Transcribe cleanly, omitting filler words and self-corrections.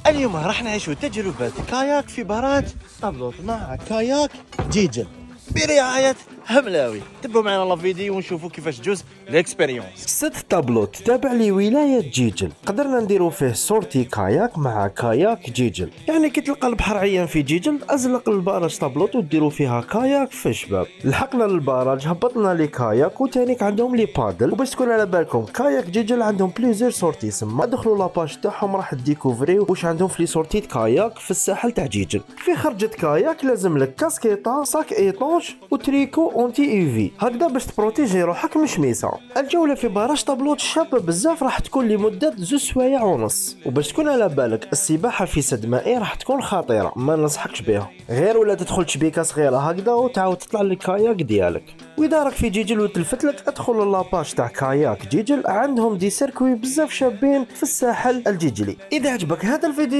اليوم راح نعيشوا تجربة كاياك في بارات طبلوط مع كاياك جيجل برعاية هملاوي. تبعوا معنا الفيديو ونشوفوا كيفاش جوز الاكسبيريونس. ست طابلوت تابع لولاية جيجل، قدرنا نديرو فيه سورتي كاياك مع كاياك جيجل. يعني كي تلقى البحر عيان في جيجل ازلق للباراج طابلوت وديرو فيها كاياك في شباب. لحقنا للباراج هبطنا لي كاياك وتانيك عندهم لي بادل. وباش تكون على بالكم كاياك جيجل عندهم بليزير سورتي، سما دخلوا لاباج تاعهم راح تديكوفريو واش عندهم في لي سورتي كاياك في الساحل تاع جيجل. في خرجة كاياك لازم لك كاسكيطا ساك ايطونج وتريكو اونتي اي في هكذا باش تبروتيجي روحك من شميسه. الجوله في باراج طابلوت شابه بزاف راح تكون لمده 2 سوايع ونص. وباش تكون على بالك السباحه في سد مائي راح تكون خطيره، ما ننصحكش بها، غير ولا تدخل تشبيكه صغيره هكذا وتعاود تطلع للكاياك ديالك. واذا راك في جيجل وتلفت لك ادخل لاباج تاع كاياك جيجل، عندهم دي سيركوي بزاف شابين في الساحل الجيجلي. اذا عجبك هذا الفيديو